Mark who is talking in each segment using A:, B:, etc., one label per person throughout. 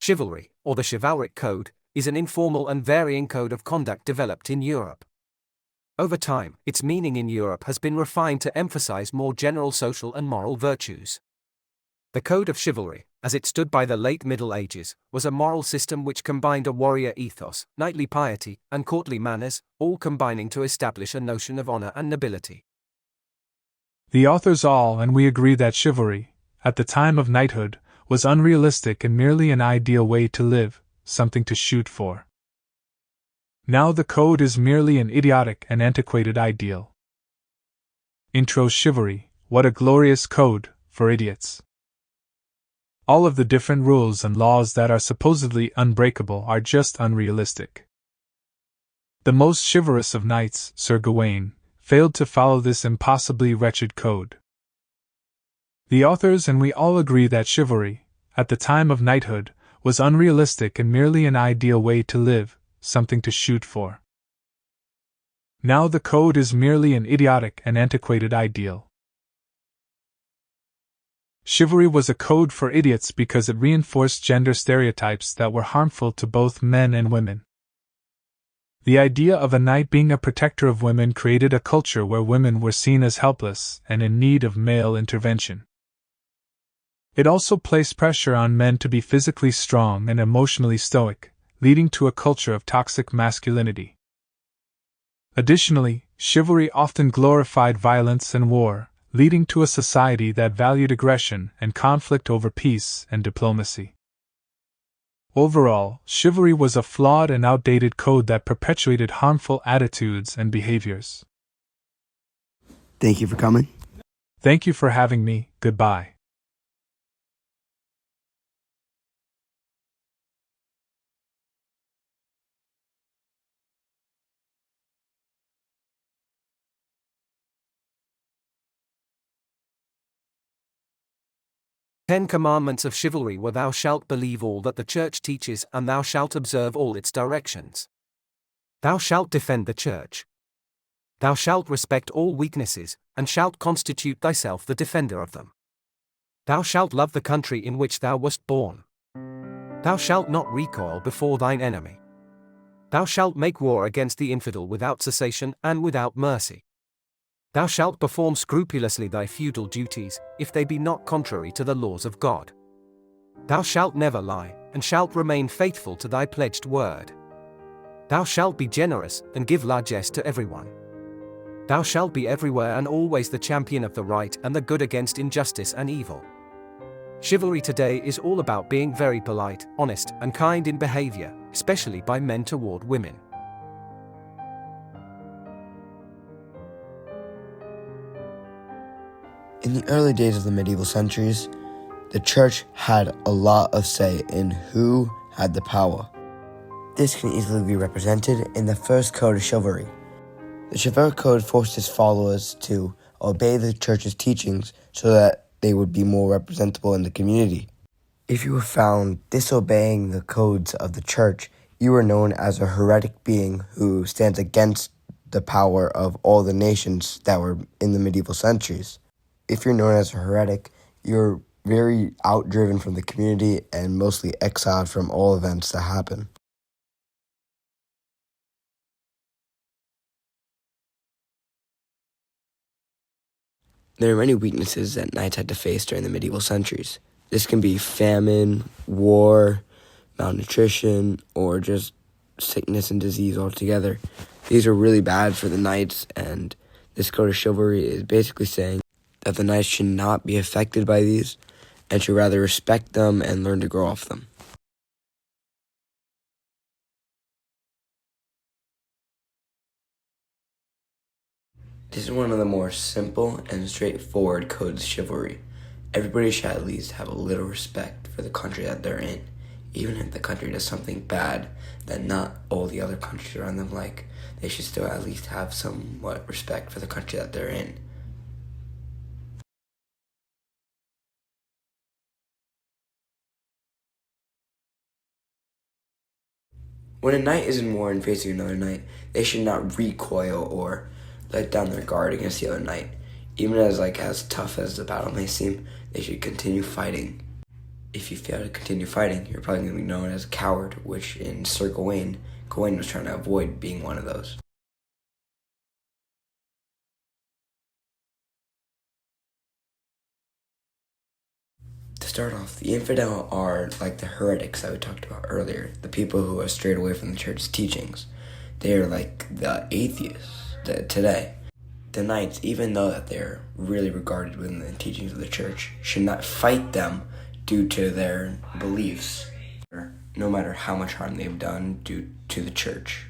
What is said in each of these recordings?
A: Chivalry, or the chivalric code, is an informal and varying code of conduct developed in Europe. Over time, its meaning in Europe has been refined to emphasize more general social and moral virtues. The Code of Chivalry, as it stood by the late Middle Ages, was a moral system which combined a warrior ethos, knightly piety, and courtly manners, all combining to establish a notion of honor and nobility.
B: The authors all and we agree that chivalry, at the time of knighthood, was unrealistic and merely an ideal way to live, something to shoot for. Now the code is merely an idiotic and antiquated ideal. Intro Chivalry, what a glorious code, for idiots. All of the different rules and laws that are supposedly unbreakable are just unrealistic. The most chivalrous of knights, Sir Gawain, failed to follow this impossibly wretched code. The authors and we all agree that chivalry, at the time of knighthood, was unrealistic and merely an ideal way to live, something to shoot for. Now the code is merely an idiotic and antiquated ideal. Chivalry was a code for idiots because it reinforced gender stereotypes that were harmful to both men and women. The idea of a knight being a protector of women created a culture where women were seen as helpless and in need of male intervention. It also placed pressure on men to be physically strong and emotionally stoic, leading to a culture of toxic masculinity. Additionally, chivalry often glorified violence and war, leading to a society that valued aggression and conflict over peace and diplomacy. Overall, chivalry was a flawed and outdated code that perpetuated harmful attitudes and behaviors.
C: Thank you for coming.
B: Thank you for having me. Goodbye.
A: Ten Commandments of Chivalry were: thou shalt believe all that the Church teaches, and thou shalt observe all its directions. Thou shalt defend the Church. Thou shalt respect all weaknesses, and shalt constitute thyself the defender of them. Thou shalt love the country in which thou wast born. Thou shalt not recoil before thine enemy. Thou shalt make war against the infidel without cessation and without mercy. Thou shalt perform scrupulously thy feudal duties, if they be not contrary to the laws of God. Thou shalt never lie, and shalt remain faithful to thy pledged word. Thou shalt be generous, and give largesse to everyone. Thou shalt be everywhere and always the champion of the right and the good against injustice and evil. Chivalry today is all about being very polite, honest, and kind in behavior, especially by men toward women.
C: In the early days of the medieval centuries, the church had a lot of say in who had the power. This can easily be represented in the first code of chivalry. The chivalric code forced its followers to obey the church's teachings so that they would be more representable in the community. If you were found disobeying the codes of the church, you were known as a heretic being who stands against the power of all the nations that were in the medieval centuries. If you're known as a heretic, you're very outdriven from the community and mostly exiled from all events that happen. There are many weaknesses that knights had to face during the medieval centuries. This can be famine, war, malnutrition, or just sickness and disease altogether. These are really bad for the knights, and this code of chivalry is basically saying that the knights should not be affected by these and should rather respect them and learn to grow off them. This is one of the more simple and straightforward codes of chivalry. Everybody should at least have a little respect for the country that they're in, even if the country does something bad that not all the other countries around them like. They should still at least have somewhat respect for the country that they're in. When a knight is in war and facing another knight, they should not recoil or let down their guard against the other knight. Even as tough as the battle may seem, they should continue fighting. If you fail to continue fighting, you're probably going to be known as a coward, which in Sir Gawain was trying to avoid being one of those. To start off, the infidel are like the heretics that we talked about earlier, the people who are strayed away from the church's teachings. They are like the atheists today. The knights, even though that they're really regarded within the teachings of the church, should not fight them due to their beliefs, no matter how much harm they've done due to the church.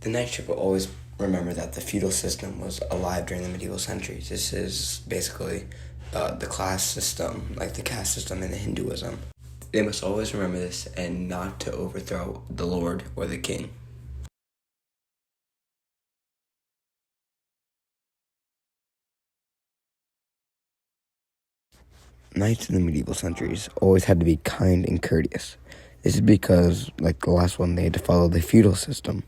C: The knights should always remember that the feudal system was alive during the medieval centuries. This is basically the class system, like the caste system in Hinduism. They must always remember this and not to overthrow the lord or the king. Knights in the medieval centuries always had to be kind and courteous. This is because, like the last one, they had to follow the feudal system.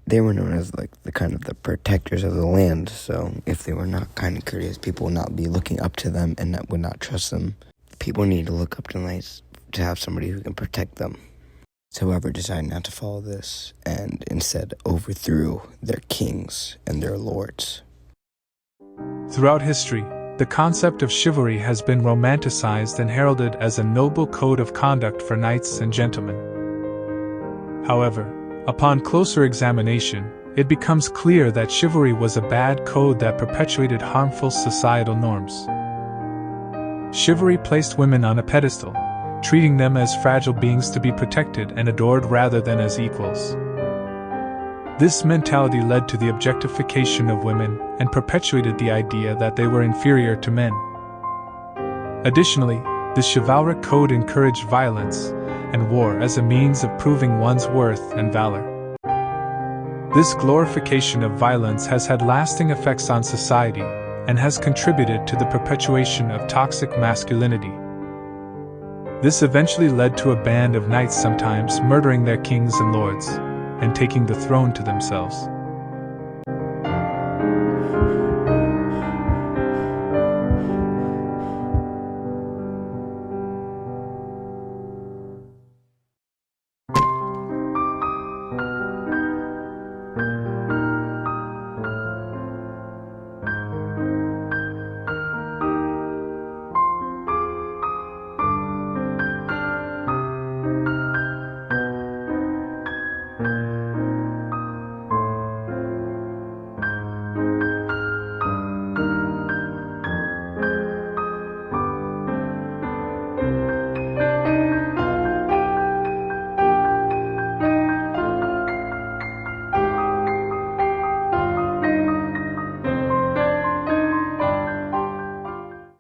C: They were known as like the kind of the protectors of the land, so if they were not kind and courteous, people would not be looking up to them and would not trust them. People need to look up to knights to have somebody who can protect them. So whoever decided not to follow this and instead overthrew their kings and their lords.
B: Throughout history, the concept of chivalry has been romanticized and heralded as a noble code of conduct for knights and gentlemen. However, upon closer examination, it becomes clear that chivalry was a bad code that perpetuated harmful societal norms. Chivalry placed women on a pedestal, treating them as fragile beings to be protected and adored rather than as equals. This mentality led to the objectification of women and perpetuated the idea that they were inferior to men. Additionally, the chivalric code encouraged violence and war as a means of proving one's worth and valor. This glorification of violence has had lasting effects on society and has contributed to the perpetuation of toxic masculinity. This eventually led to a band of knights sometimes murdering their kings and lords and taking the throne to themselves.